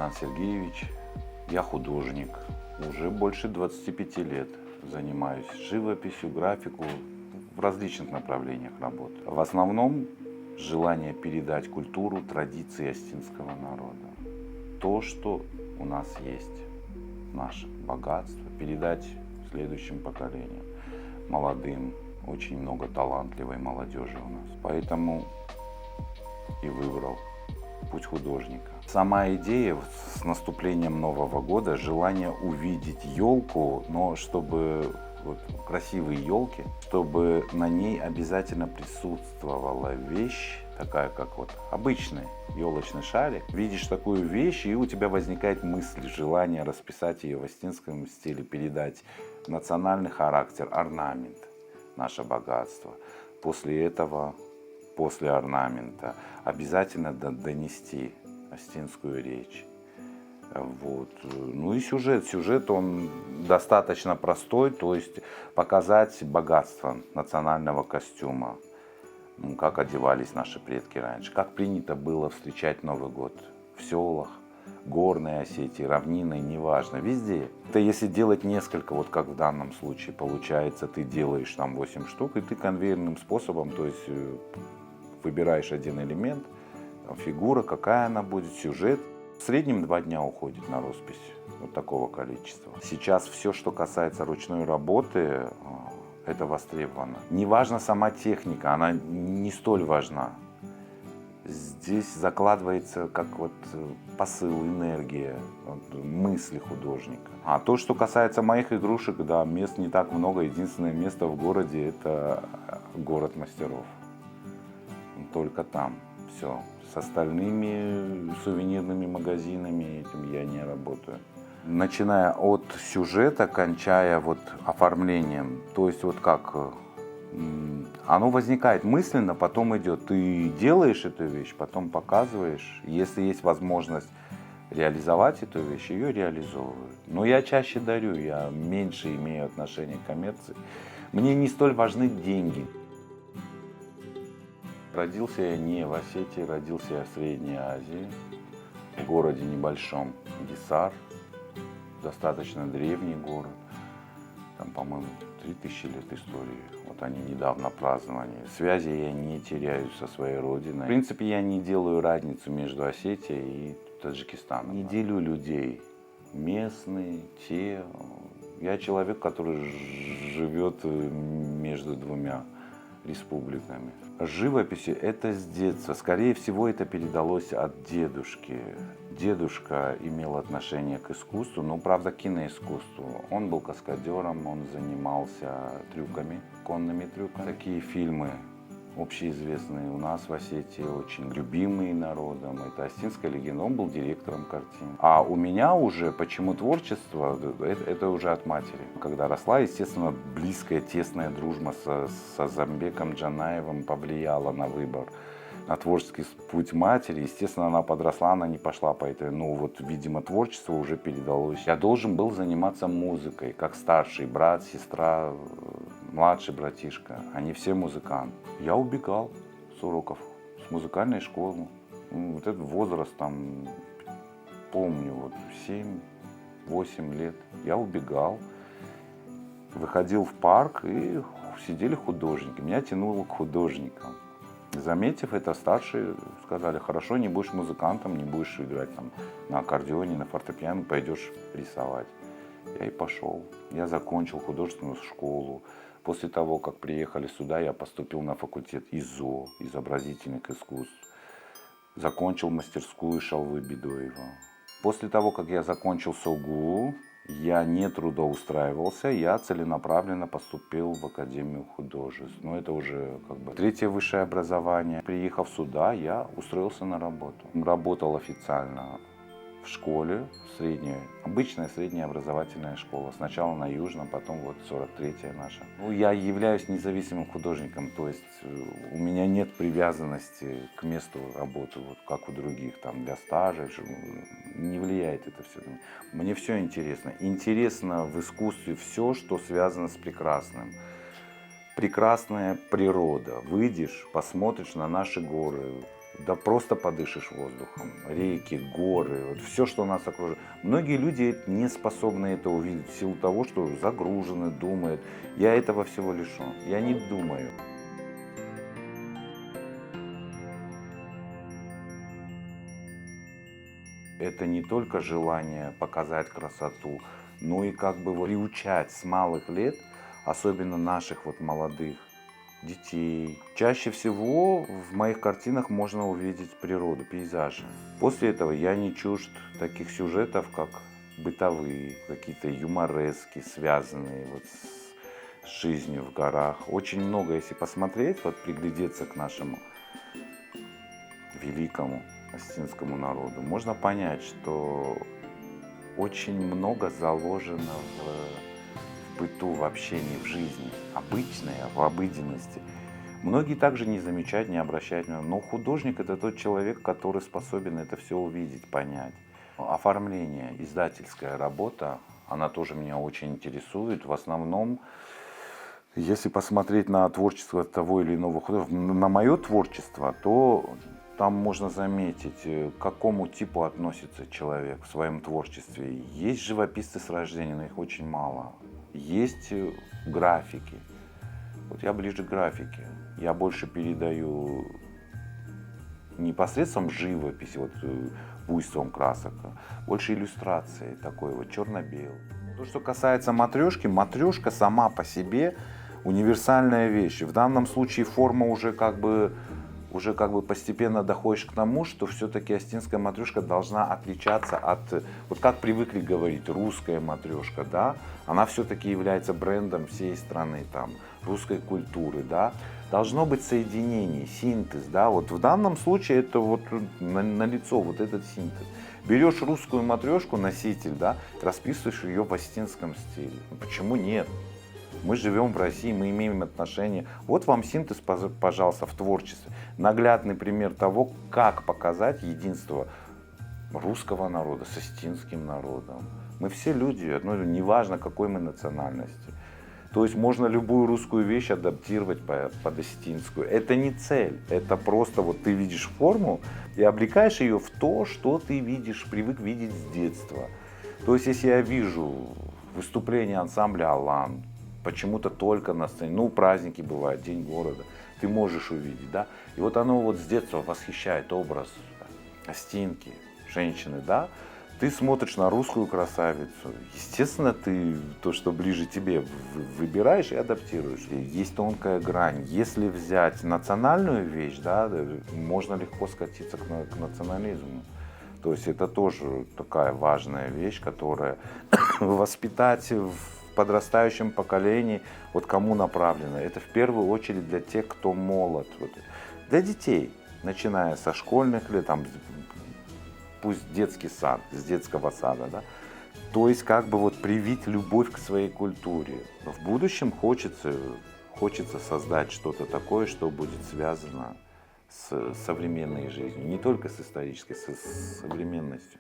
Александр Сергеевич, я художник. Уже больше 25 лет занимаюсь живописью, графику, в различных направлениях работы. В основном желание передать культуру, традиции остинского народа. То, что у нас есть, наше богатство, передать следующим поколениям, молодым. Очень много талантливой молодежи у нас. Поэтому и выбрал путь художника. Сама идея с наступлением Нового года, желание увидеть елку, но чтобы красивые елки, чтобы на ней обязательно присутствовала вещь, такая как обычный елочный шарик. Видишь такую вещь, и у тебя возникает мысль, желание расписать ее в остинском стиле, передать национальный характер, орнамент, наше богатство. После этого, после орнамента, обязательно донести остинскую речь. Ну и сюжет. Сюжет он достаточно простой, то есть показать богатство национального костюма, как одевались наши предки раньше, как принято было встречать Новый год в селах, горной Осетии, равнинной, неважно, везде. Это если делать несколько, как в данном случае получается, ты делаешь там 8 штук, и ты конвейерным способом, то есть выбираешь один элемент, фигура, какая она будет, сюжет. В среднем 2 дня уходит на роспись такого количества. Сейчас все, что касается ручной работы, это востребовано. Не важна сама техника, она не столь важна. Здесь закладывается как посыл, энергия, мысли художника. А то, что касается моих игрушек, да, мест не так много. Единственное место в городе – это город мастеров. Только там все. С остальными сувенирными магазинами этим я не работаю. Начиная от сюжета, кончая оформлением, то есть как оно возникает мысленно, потом идет. Ты делаешь эту вещь, потом показываешь. Если есть возможность реализовать эту вещь, ее реализовывают. Но я чаще дарю, я меньше имею отношение к коммерции. Мне не столь важны деньги. Родился я не в Осетии, родился я в Средней Азии, в городе небольшом Гисар, достаточно древний город, там, по-моему, 3000 лет истории. Они недавно праздновали. Связи я не теряю со своей родиной. В принципе, я не делаю разницу между Осетией и Таджикистаном. Не делю людей. Местные, те. Я человек, который живет между двумя республиками. Живопись это с детства. Скорее всего, это передалось от дедушки. Дедушка имел отношение к искусству, но, правда, к киноискусству. Он был каскадером, он занимался трюками, конными трюками. Такие фильмы общеизвестные у нас в Осетии, очень любимые народом. Это «Остинская легенда», он был директором картин. А у меня уже, почему творчество, это уже от матери. Когда росла, естественно, близкая, тесная дружба с Азамбеком Джанаевым повлияла на выбор, на творческий путь матери. Естественно, она подросла, она не пошла по этой, видимо, творчество уже передалось. Я должен был заниматься музыкой, как старший брат, сестра, младший братишка. Они все музыканты. Я убегал с уроков, с музыкальной школы. Этот возраст, помню, 7-8 лет. Я убегал, выходил в парк, и сидели художники. Меня тянуло к художникам. Заметив это, старшие сказали: хорошо, не будешь музыкантом, не будешь играть на аккордеоне, на фортепиано, пойдешь рисовать. Я и пошел. Я закончил художественную школу. После того, как приехали сюда, я поступил на факультет ИЗО, изобразительных искусств. Закончил мастерскую Шалвы Бедоева. После того, как я закончил СОГУ, я не трудоустраивался, я целенаправленно поступил в Академию художеств. Но это уже третье высшее образование. Приехав сюда, я устроился на работу. Работал официально в школе, обычная средняя образовательная школа. Сначала на Южном, потом 43-я наша. Я являюсь независимым художником, то есть у меня нет привязанности к месту работы, как у других, для стажа. Не влияет это все. Мне все интересно. Интересно в искусстве все, что связано с прекрасным. Прекрасная природа. Выйдешь, посмотришь на наши горы, да просто подышишь воздухом. Реки, горы, вот все, что нас окружает. Многие люди не способны это увидеть в силу того, что загружены, думают. Я этого всего лишен. Я не думаю. Это не только желание показать красоту, но и как бы вот приучать с малых лет, особенно наших вот молодых детей. Чаще всего в моих картинах можно увидеть природу, пейзажи. После этого я не чужд таких сюжетов, как бытовые, какие-то юморески, связанные вот с жизнью в горах. Очень много, если посмотреть, вот приглядеться к нашему великому остинскому народу, можно понять, что очень много заложено в быту, в общении, в жизни, обычное, в обыденности. Многие также не замечают, не обращают внимания, но художник – это тот человек, который способен это все увидеть, понять. Оформление, издательская работа, она тоже меня очень интересует. В основном, если посмотреть на творчество того или иного художника, на мое творчество, то там можно заметить, к какому типу относится человек в своем творчестве. Есть живописцы с рождения, но их очень мало. Есть графики. Вот я ближе к графике. Я больше передаю не посредством живописи, вот буйством красок, а больше иллюстрации, такой вот черно-белый. То, что касается матрешки, матрешка сама по себе универсальная вещь. В данном случае форма уже как бы постепенно доходишь к тому, что все-таки остинская матрешка должна отличаться от, вот как привыкли говорить, русская матрешка, да, она все-таки является брендом всей страны, там, русской культуры, да, должно быть соединение, синтез, да, вот в данном случае это вот налицо вот этот синтез. Берешь русскую матрешку, носитель, да, расписываешь ее в остинском стиле. Почему нет? Мы живем в России, мы имеем отношение. Вот вам синтез, пожалуйста, в творчестве. Наглядный пример того, как показать единство русского народа с остинским народом. Мы все люди, ну, неважно, какой мы национальности. То есть можно любую русскую вещь адаптировать под остинскую. Это не цель, это просто вот ты видишь форму и облекаешь ее в то, что ты видишь, привык видеть с детства. То есть если я вижу выступление ансамбля «Алан», почему-то только на сцене, ну, праздники бывают, День города, ты можешь увидеть, да, и вот оно вот с детства восхищает образ остинки, женщины, да, ты смотришь на русскую красавицу, естественно, ты то, что ближе тебе, выбираешь и адаптируешь. Есть тонкая грань, если взять национальную вещь, да, можно легко скатиться к национализму. То есть это тоже такая важная вещь, которая воспитать в подрастающем поколении, вот кому направлено. Это в первую очередь для тех, кто молод. Вот. Для детей, начиная со школьных лет, там, пусть детский сад, с детского сада, да. То есть как бы вот привить любовь к своей культуре. Но в будущем хочется создать что-то такое, что будет связано с современной жизнью, не только с исторической, с современностью.